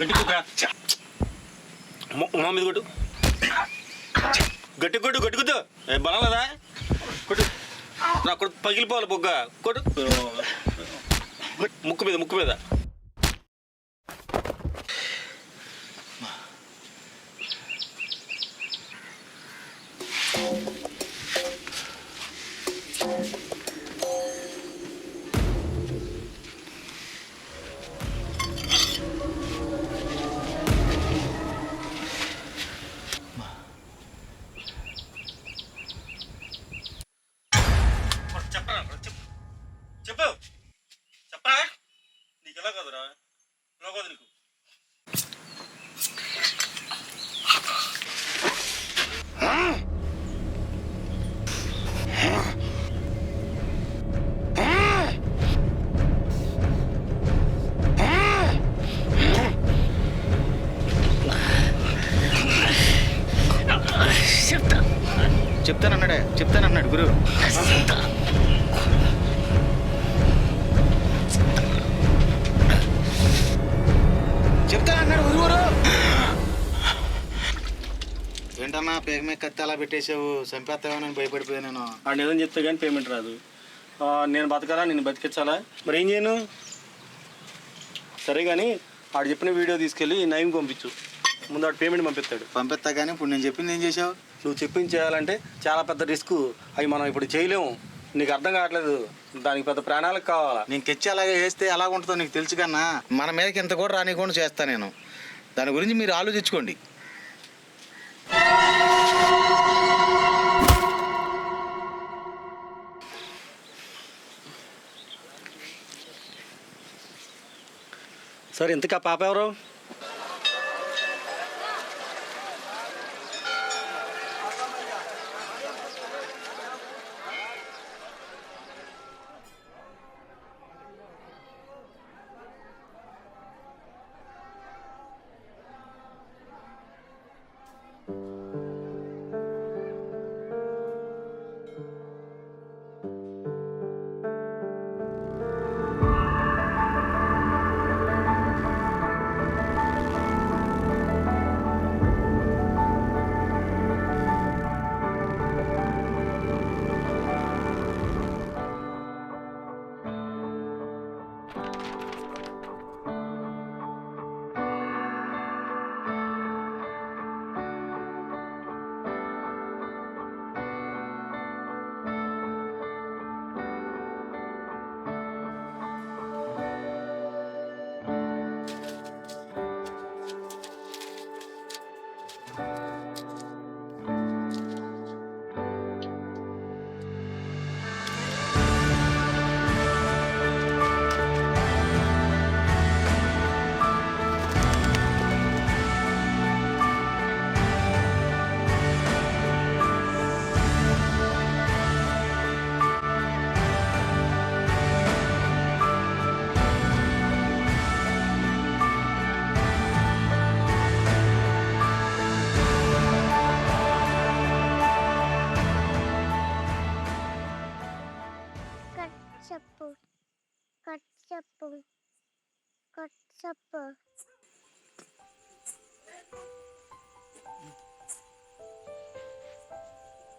గట్టి మా మీద కొట్టు, గట్టి కొట్టు, గట్టి కొట్టు. బలం కదా కొట్టు. నా కొట్టు పగిలిపోవాలి బొగ్గ. కొట్టు ముక్కు మీద, ముక్కు మీద. చెప్పు చెప్పరా, నీకు ఎలా కదరా, ఎలా కాదు నీకు. చెప్తానన్నాడు గురు. చెప్తానన్నాడు గురువురు. ఏంటన్నా పేగ మీద కత్తి అలా పెట్టేసావు, చంపేస్తావేనని భయపడిపోయా నేను. ఆ నిజం చెప్తే కానీ పేమెంట్ రాదు. నేను బతకాలా, నేను బతికించాలా, మరి ఏం చేయను? సరే కానీ ఆడు చెప్పిన వీడియో తీసుకెళ్ళి నయం పంపించు, ముందు ఆడు పేమెంట్ పంపిస్తా. కానీ ఇప్పుడు నేను చెప్పింది ఏం చేసావు? నువ్వు చెప్పింది చేయాలంటే చాలా పెద్ద రిస్క్, అవి మనం ఇప్పుడు చేయలేము. నీకు అర్థం కావట్లేదు, దానికి పెద్ద ప్రాణాలకు కావాలా. నేను తెచ్చి అలాగే వేస్తే ఎలా ఉంటుందో నీకు తెలుసు కన్నా. మన మీదకి ఇంత కూడా రానికుండా చేస్తా నేను. దాని గురించి మీరు ఆలోచించుకోండి. సరే, ఇంతకా పాప ఎవరు?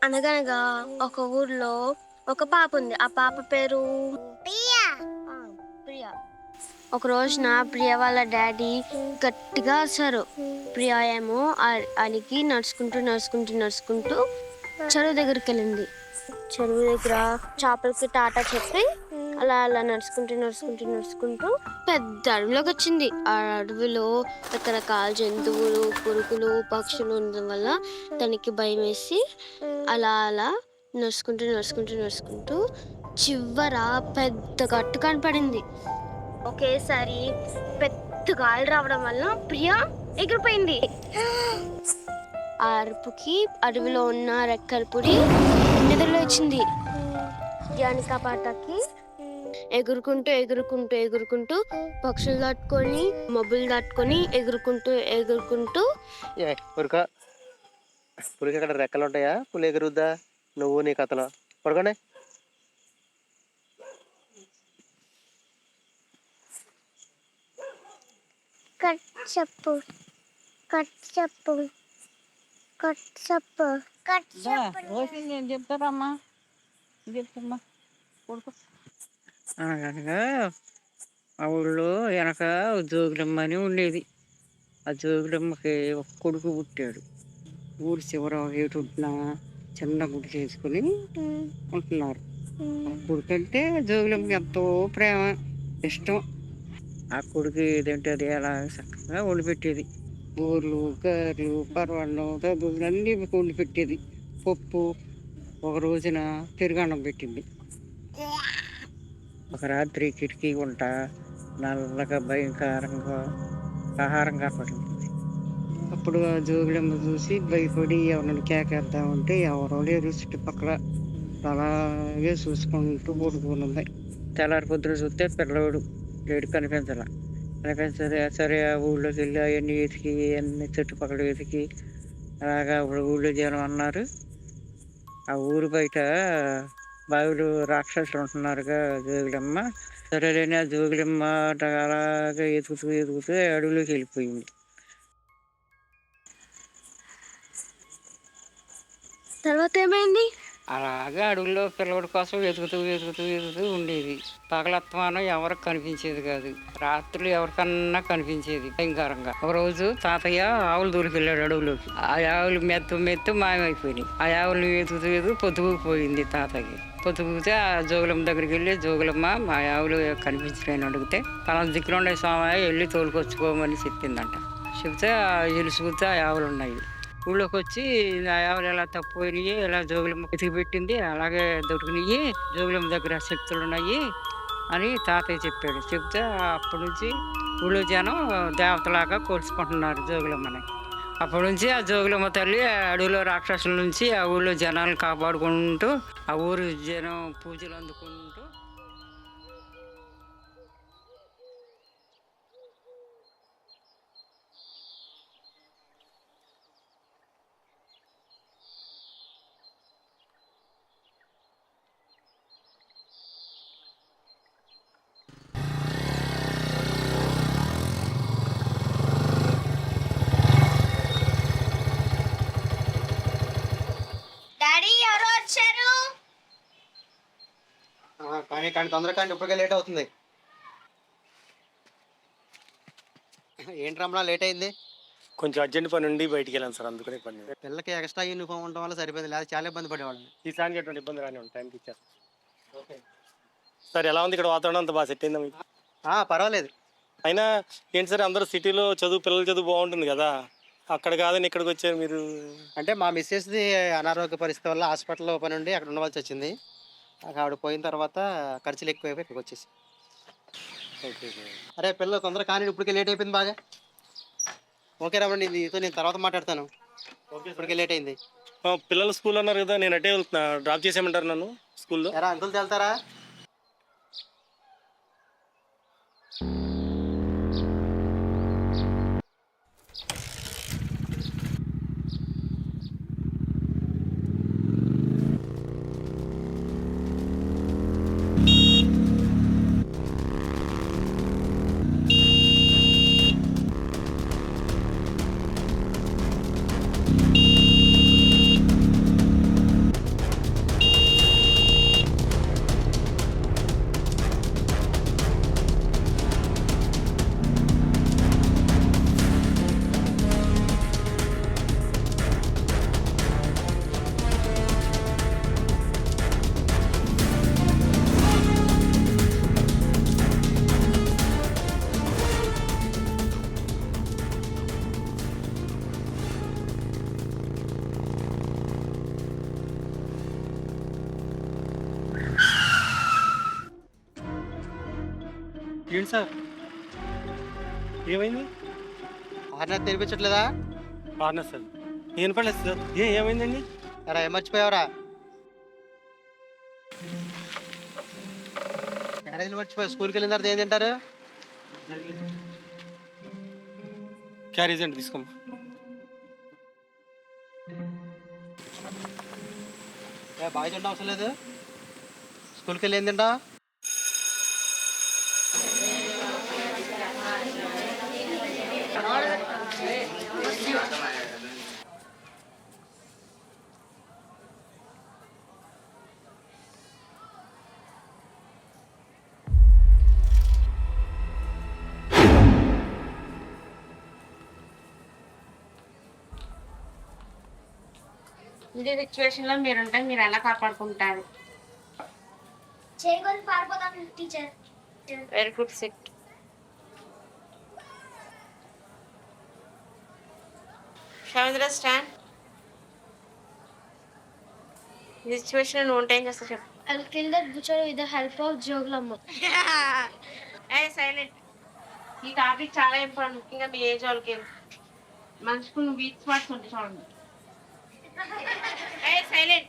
అనగనగా ఒక ఊర్లో ఒక పాప ఉంది. ఆ పాప పేరు ప్రియా. ఒక రోజున ప్రియా వాళ్ళ డాడీ గట్టిగా అరిచారు. ప్రియా ఏమో అలిగి నడుచుకుంటూ చెరువు దగ్గరికి వెళ్ళింది. చెరువు దగ్గర చేపలకి టాటా చెప్పి అలా నడుచుకుంటూ పెద్ద అడవిలోకి వచ్చింది. ఆ అడవిలో రకరకాల జంతువులు, పురుగులు, పక్షులు ఉండడం వల్ల తనకి భయం వేసి అలా నడుచుకుంటూ చివర పెద్ద గట్టు కనపడింది. ఒకేసారి పెద్ద గాలి రావడం వల్ల ప్రియా ఎగిరిపోయింది. ఆ అరుపుకి అడవిలో ఉన్న రెక్కల పొడి నిద్రలో వచ్చింది. ప్రియాని కాపాడటానికి ఎగురుకుంటూ పక్షులు దాటుకొని, మబ్బులు దాటుకొని ఎగురుకుంటూ పులికి అక్కడ రెక్కలు ఉంటాయా? పులి ఎగురుద్దా? నువ్వు నీ కథలో పడుకోండి. కట్ చెప్పు కట్ చెప్పు కట్ చెప్పు కట్ చెప్పు నేను చెప్తారమ్మా చెప్తామ్మా కొడుకు అనగా ఆ ఊళ్ళో వెనక జోగులమ్మ అని ఉండేది. ఆ జోగులమ్మకి ఒక కొడుకు పుట్టాడు. ఊరి చివర ఏటున చిన్న గుడి చేసుకుని ఉంటున్నారు. కొడుకంటే జోగులమ్మకి ఎంతో ప్రేమ, ఇష్టం. ఆ కొడుకు ఏదంటే అది అలా చక్కగా వండి పెట్టేది. బూర్లు, గారెలు, పరవాన్నం, దద్దోజనం అన్నీ వండి పెట్టేది. పప్పు ఒక రోజున పెరుగన్నం పెట్టింది. ఒక రాత్రి కిటికీ గుంట నల్లగా భయంకరంగా ఆహారం కనపడింది. అప్పుడు ఆ జోగులమ్మ చూసి భయపడి ఎవరిని కేకేద్దామంటే ఎవరో లేరు చుట్టుపక్కల. అలాగే చూసుకుంటూ పడుకున్నది. తెల్లారి పొద్దున చూస్తే పిల్లవాడు లేడు, కనిపించలే. సరే ఆ ఊళ్ళోకి వెళ్ళి అవన్నీ వెతికి అన్ని చుట్టుపక్కల వెతికి అలాగా అప్పుడు ఊళ్ళో జనం అన్నారు, ఆ ఊరు బయట బావిలో రాక్షసులు ఉంటున్నారుగా జోగులమ్మ. సరేలేని ఆ జోగులమ్మ అలాగే ఎదుగుతూ అడవిలోకి వెళ్ళిపోయింది. తర్వాత ఏమైంది? అలాగా అడవుల్లో పిల్లవాడి కోసం వెతుకుతూ ఉండేది. పగలత్మానం ఎవరికి కనిపించేది కాదు, రాత్రులు ఎవరికన్నా కనిపించేది భయంకరంగా. ఒక రోజు తాతయ్య ఆవులు దొరికెళ్ళాడు అడవులోకి. ఆ ఆవులు మెత్తు మాయమైపోయినాయి. ఆ ఆవులు వెతుకుతూ పొద్దుకుపోయింది తాతయ్య. పొద్దుకుతే ఆ జోగులమ్మ దగ్గరికి వెళ్ళి, జోగులమ్మ మా ఆవులు కనిపించలేని అడిగితే తన దిక్కున ఉండే సోమయ్య వెళ్ళి తోలుకొచ్చుకోమని చెప్పిందంట. చెప్తే ఎలుసుకుతే ఆ ఆవులు ఉన్నాయి. ఊళ్ళోకి వచ్చి ఆ ఆవులు ఎలా తప్పిపోయినాయి, ఎలా జోగులమ్మ వెతికి పెట్టింది, అలాగే దొరికినాయి, జోగులమ్మ దగ్గర శక్తులు ఉన్నాయి అని తాతయ్య చెప్పాడు. చెప్తే అప్పటి నుంచి ఊళ్ళో జనం దేవతలాగా కొలుసుకుంటున్నారు జోగులమ్మని. అప్పటి నుంచి ఆ జోగులమ్మ తల్లి అడవిలో రాక్షసుల నుంచి ఆ ఊళ్ళో జనాలను కాపాడుకుంటూ ఆ ఊరు జనం పూజలు అందుకుంటూ డాడీ ఎవరో వచ్చారు. కానీ తొందరగా కానీ ఇప్పటికే లేట్ అవుతుంది. ఏంటి రమణ లేట్ అయింది? కొంచెం అర్జెంట్ పని ఉండి బయటికి వెళ్ళాను సార్, అందుకనే పని. పిల్లలకి ఎక్స్ట్రా యూనిఫామ్ ఉండడం వల్ల సరిపోయింది, లేదా చాలా ఇబ్బంది పడేవాళ్ళని. ఈసారికి ఎటువంటి ఇబ్బంది రాని టైంకి ఇచ్చారు. ఓకే సార్, ఎలా ఉంది ఇక్కడ వాతావరణం? అంత బాగా సెట్ అయిందా మీకు? పర్వాలేదు. అయినా ఏంటి సార్, అందరూ సిటీలో పిల్లల చదువు బాగుంటుంది కదా, అక్కడ కాదని ఇక్కడికి వచ్చారు మీరు? అంటే మా మిస్సెస్ది అనారోగ్య పరిస్థితి వల్ల హాస్పిటల్లో పని ఉండి అక్కడ ఉండవలసి వచ్చింది. ఆవిడ పోయిన తర్వాత ఖర్చులు ఎక్కువైపోయి ఇక్కడికి వచ్చేసి. ఓకే. అరే పిల్లలు తొందరగా కానీ ఇప్పటికే లేట్ అయిపోయింది బాగా. ఓకే రమ్మండి, నీతో నేను తర్వాత మాట్లాడతాను. ఓకే, ఇప్పటికే లేట్ అయింది. పిల్లలు స్కూల్ అన్నారు కదా, నేను అటే వెళ్తున్నా, డ్రాప్ చేసేయమంటారు నన్ను స్కూల్లో? ఎరా అంకుల్ వెళ్తారా? ఏంటి సార్, ఏమైంది? ఆర్నర్ తెరిపించట్లేదా? పార్ట్నర్ సార్ ఏం పడలేదు సార్. ఏమైందండి? ఎరా ఏం మర్చిపోయావరా? క్యారేజీలు మర్చిపోయావు. స్కూల్కి వెళ్ళిన తర్వాత ఏం తింటారు? క్యారేజ్ అండి, తీసుకోమ్మా. బాగా తింటా అవసరం లేదు. స్కూల్కి వెళ్ళి ఏం తింటా? ఇదే సిచ్యువేషన్ లో మీరుంటే మీరు ఎలా కాపాడుకుంటారు? చేయగలి పారిపోతాం teacher. Very good, sit. Shavendra stand. ఈ సిచ్యువేషన్ లో నువ్వు ఉంటే ఏం చేస్తావు చెప్పు. I'll kill that butcher with the help of Joglamma. A silent. ఈ టాపిక్ చాలా ఇంపార్టెంట్, ముఖ్యంగా మీ ఏజ్ వాళ్ళకి. మనిషికి నువ్వు వీక్ స్పాట్స్ ఉంటే చూడండి. ఏ సైలెంట్.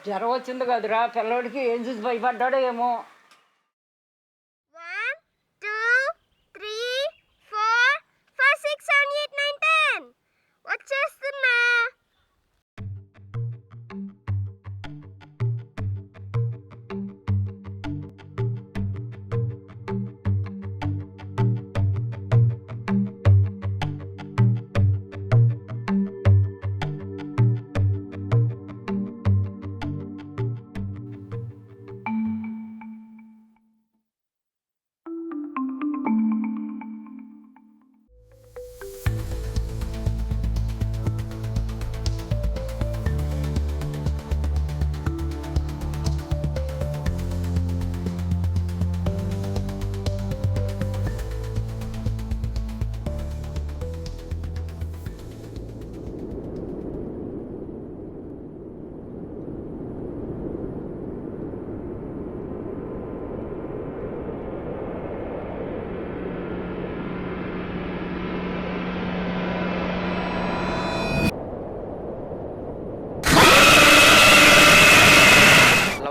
జ్వరం వచ్చింది కదరా పిల్లోడికి, ఏం చూసి భయపడ్డాడో ఏమో. 1, 2, 3, 4, 5, 6, 7, 8, 9, 10. వచ్చేస్తున్నా.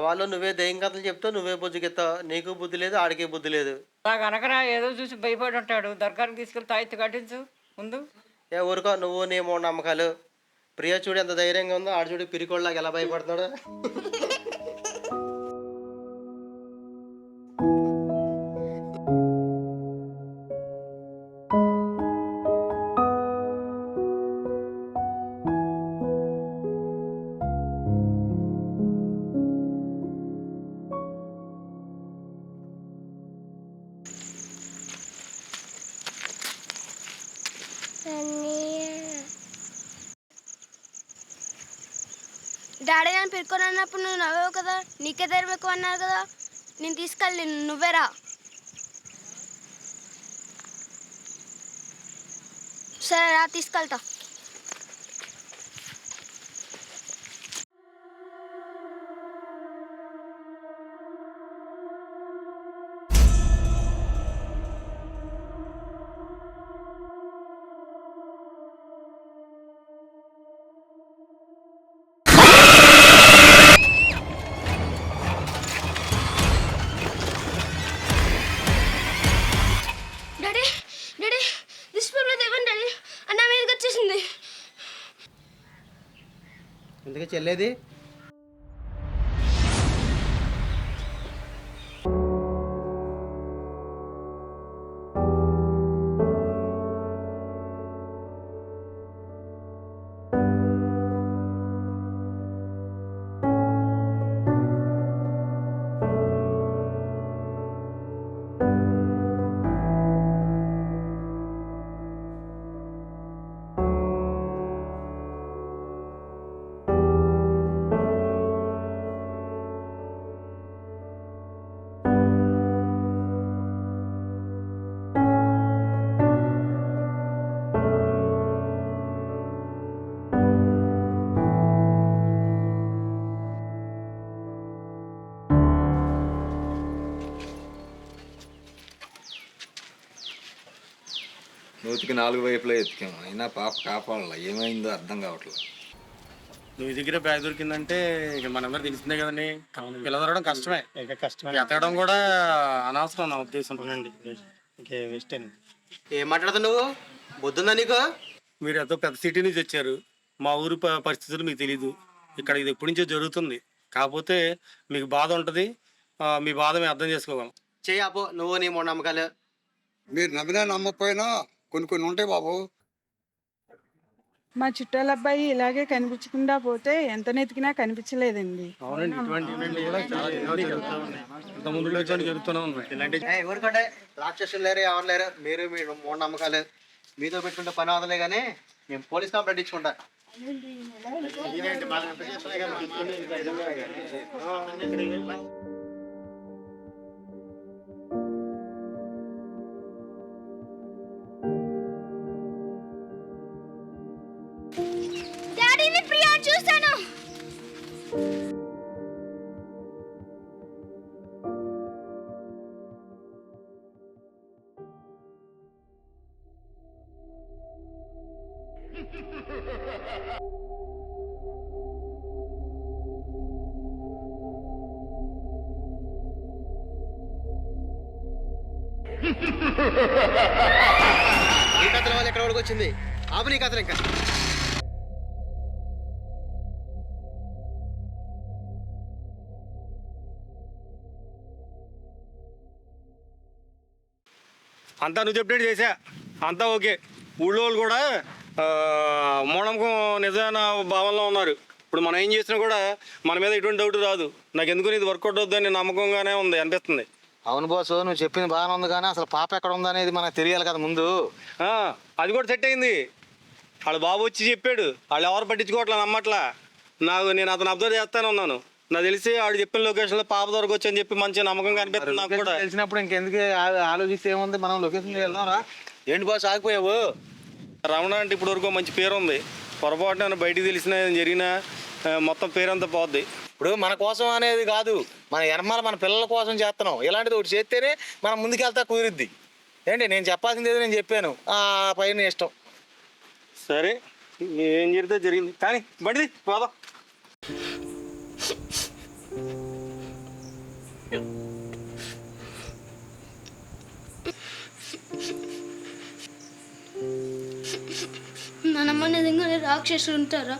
వాళ్ళు నువ్వే దెయ్యం కథలు చెప్తావు, నువ్వే బుజ్జిగెత్తావు. నీకు బుద్ధి లేదు, ఆడికి బుద్ధి లేదు. నాకు అనకరా, ఏదో చూసి భయపడి ఉంటాడు. దర్గానికి తీసుకెళ్లి తాయిత్తు కట్టించు ముందు. ఏ ఊరుకో, నువ్వు నీ మూడు నమ్మకాలు. ప్రియ చూడు ఎంత ధైర్యంగా ఉందో, ఆడు చూడు పిరికోళ్ళకి ఎలా భయపడుతున్నాడు. డాడీ కానీ పెట్టుకొని అన్నప్పుడు నువ్వు నవ్వావు కదా, నీకే ధైర్యం ఎక్కువ అన్నారు కదా. నేను తీసుకెళ్ళి నువ్వేరా. సరే రా, తీసుకెళ్తా. డాడీ డాడీ దిష్టిలో దేవన్ డాడీ అన్న మీదకి వచ్చేసింది. ఎందుకు చెల్లేది? నూతికి 4 వైపులా ఎత్తికాము అయినా పాప కాపాడాల ఏమైందో అర్థం కావట్లేదు. నువ్వు దగ్గర బ్యాగ్ దొరికిందంటే ఇక మనందరూ తెలిసిందే కదండి. పిల్ల దొరకడం కష్టమే, ఇక కష్టమే. ఎతకడం కూడా అనవసరం నా ఉద్దేశం. ఇంకే వేస్ట్ అండి. ఏం మాట్లాడుతావు నువ్వు? బొద్దుందా నీకు? మీరు ఎంతో పెద్ద సిటీ నుంచి వచ్చారు. మా ఊరు పరిస్థితులు మీకు తెలీదు. ఇక్కడ ఇది ఎప్పటి నుంచో జరుగుతుంది. కాకపోతే మీకు బాధ ఉంటుంది. మీ బాధ మేము అర్థం చేసుకోగలం. చేయపో నువ్వు నీ మూడు నమ్మకాలు. మీరు నమ్మినా నమ్మకపోయినా కొన్ని ఉంటాయి బాబు. మా చుట్టాల అబ్బాయి ఇలాగే కనిపించకుండా పోతే ఎంత నెతికినా కనిపించలేదండి. అవునండి, ఇటువంటివి కూడా చాలా ఇంత ముందు జరుగుతూనే ఉన్నాయి. ఊరుకోండి, రాక్షసులు లేరు, ఎవరు లేరు. మీరు మీ మూడు నమ్మకాలు మీతో పెట్టుకుంటే పని అవదలే కానీ మేము పోలీస్ కంప్లైంట్ ఇచ్చుకుంటా. డాడీని ప్రియా చూసాను. ఈ కథల వల్ల ఎక్కడ వరకు వచ్చింది? ఆపు నీ కథలు ఇంకా. అంతా నువ్వు చెప్పినట్టు చేసా, అంతా ఓకే. ఊళ్ళో వాళ్ళు కూడా మూఢనమ్మకం నిజమైన భావనలో ఉన్నారు. ఇప్పుడు మనం ఏం చేసినా కూడా మన మీద ఎటువంటి డౌట్ రాదు. నాకు ఎందుకు ఇది వర్కౌట్ అవుతుందని నమ్మకంగానే ఉంది అనిపిస్తుంది. అవును బాసు, నువ్వు చెప్పింది బాగానే ఉంది కానీ అసలు పాప ఎక్కడ ఉందనేది మనకు తెలియాలి కదా ముందు. అది కూడా సెట్ అయింది. వాళ్ళ బాబు వచ్చి చెప్పాడు. వాళ్ళు ఎవరు పట్టించుకోవట్లే, నమ్మట్లా. నేను అతను అబ్జర్వ్ చేస్తానే ఉన్నాను. నాకు తెలిసి వాడు చెప్పిన లొకేషన్లో పాప దొరకొచ్చు అని చెప్పి మంచి నమ్మకంగా అనిపిస్తుంది నాకు కూడా. తెలిసినప్పుడు ఇంకెందుకు ఆలోచిస్తే ఏముంది, మనం లొకేషన్ వెళ్దాంరా. ఏంటి బాసు ఆగిపోయావు? రమణ అంటే ఇప్పుడు వరకు మంచి పేరు ఉంది. పొరపాటున బయటికి తెలిసిన జరిగిన మొత్తం పేరంతా పోద్ది. ఇప్పుడు మన కోసం అనేది కాదు, మన ఎనమాల మన పిల్లల కోసం చేస్తున్నాం. ఇలాంటిది ఒకటి చేస్తేనే మనం ముందుకెళ్తా కుదిరిద్ది. ఏంటి నేను చెప్పాల్సింది ఏదో నేను చెప్పాను, పైన ఇష్టం. సరే, ఏం జరిగితే జరిగింది కానీ బండిది పోదాం. నానమ్మ నిజంగానే రాక్షసులు ఉంటారా?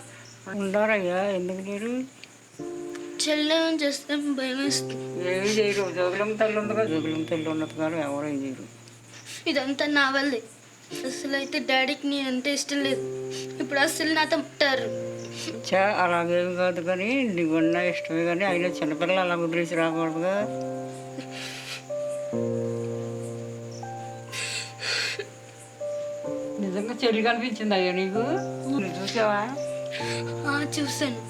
ఉండరయ్యా, ఎందుకు లేరు? చెల్లెమని చేస్తే భయం వేస్తుంది. ఏమి చేయరు. జోగులం తల్లి ఉందిగా, జోగులం తల్లి ఉన్నది కానీ ఎవరేం చేయరు. ఇదంతా నా వల్లే. అసలు అయితే డాడీకి నేనంటే ఇష్టం లేదు. ఇప్పుడు అసలు నాతో ముట్టారు. అలాగేమి కాదు కానీ నీకున్న ఇష్టమే కానీ అయినా చిన్నపిల్లలు అలా వదిలేసి రాకూడదుగా. నిజంగా చెల్లి కనిపించింది అయ్యా నీకు? నువ్వు చూసావా? చూసాను.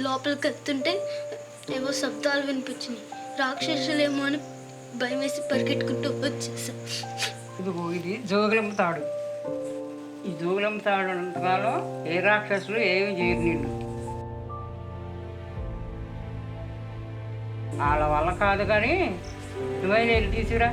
లోపలికి వెళ్తుంటే ఏవో శబ్దాలు వినిపించినాయి. రాక్షసులేమో అని భయం వేసి పరిగెట్టుకుంటూ వచ్చేసా. ఇది జోగులమ్మ తాడు. ఈ జోగులమ్మ తాడు ఉన్నంతకాలం ఏ రాక్షసులు ఏమి చేయరు నిన్ను. వాళ్ళ వల్ల కాదు కానీ నువ్వైనా వెళ్ళి తీసుకురా.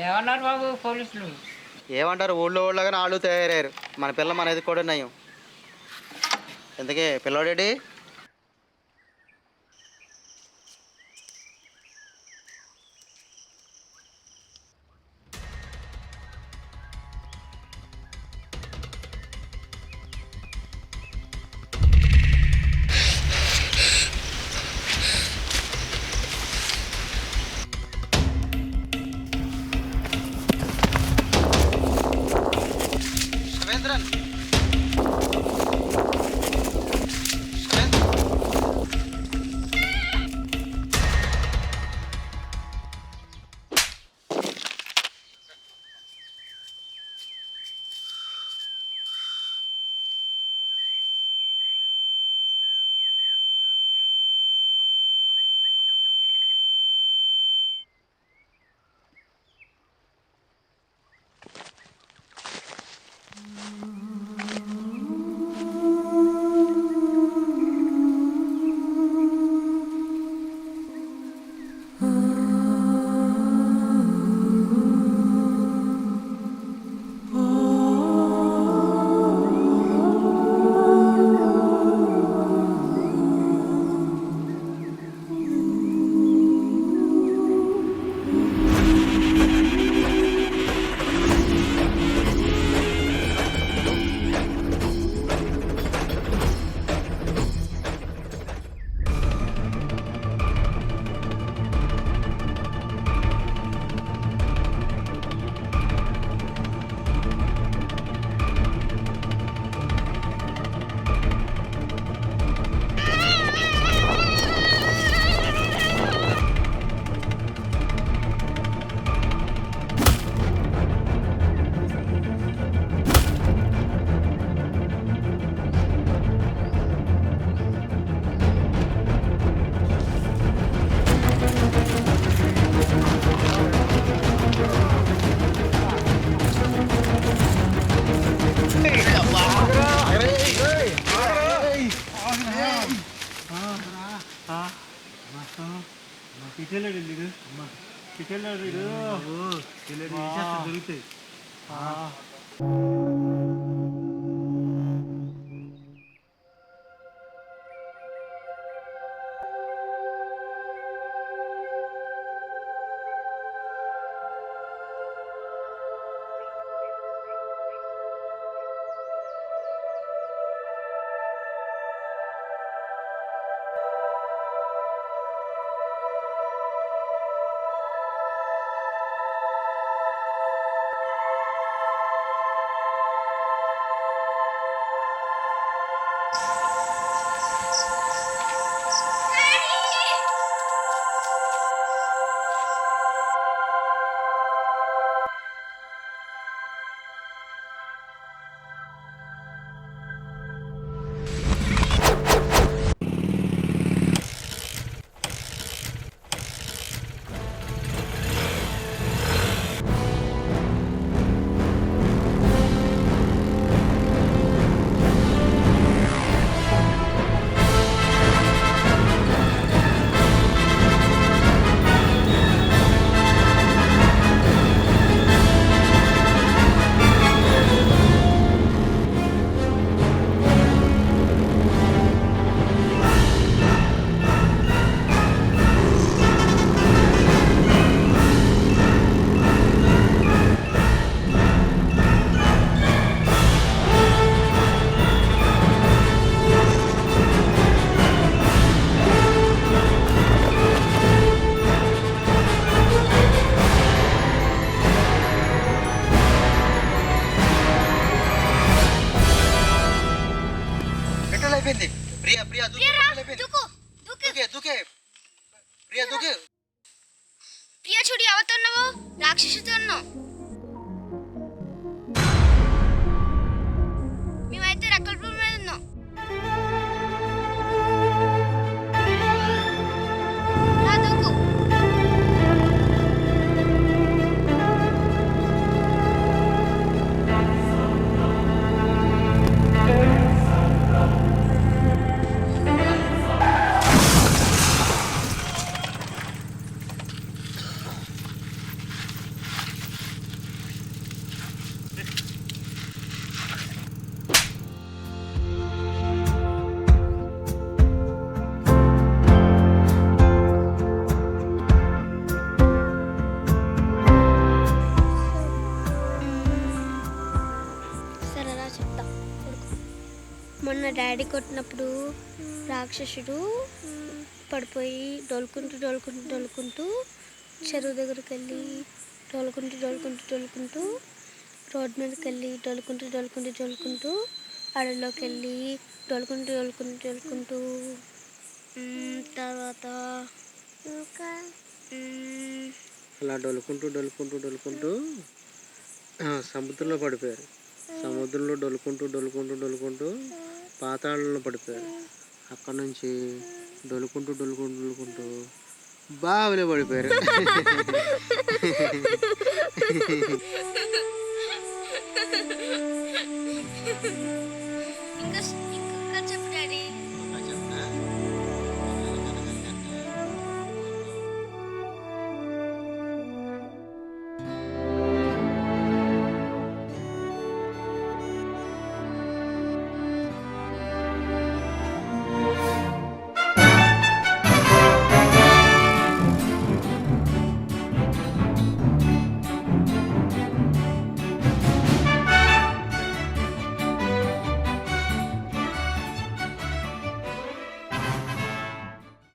ఏమన్నారు బాబు పోలీసులు? ఏమంటారు, ఊళ్ళో ఊళ్ళోగానే వాళ్ళు తయారయ్యారు. మన పిల్ల మన ఎదుగు కూడా నయం. ఇంతకీ పిల్లోడేడి? రవీంద్రన్, అయిపోయింది. ప్రియా ప్రియా దూకే దూకే ప్రియా దూకే. ప్రియా చూడు ఎవరితో ఉన్నావు? రాక్షసుతో ఉన్నావు. మేమైతే రెక్కల భూమి మీద ఉన్నాం. రా దూకు. సరేరా చెప్తా మొన్న డాడీ కొట్టినప్పుడు రాక్షసుడు పడిపోయి డోలుకుంటూ చెరువు దగ్గరికి వెళ్ళి డోలుకుంటూ రోడ్ మీదకి వెళ్ళి డోలుకుంటూ అడవిలోకి వెళ్ళి డోలుకుంటూ తర్వాత అలా డొలుకుంటూ సముద్రంలో పడిపోయారు. సముద్రంలో డొలుకుంటూ పాతాళంలో పడిపోయారు. అక్కడ నుంచి డొలుకుంటూ బావిలో పడిపోయారు. ఇంకా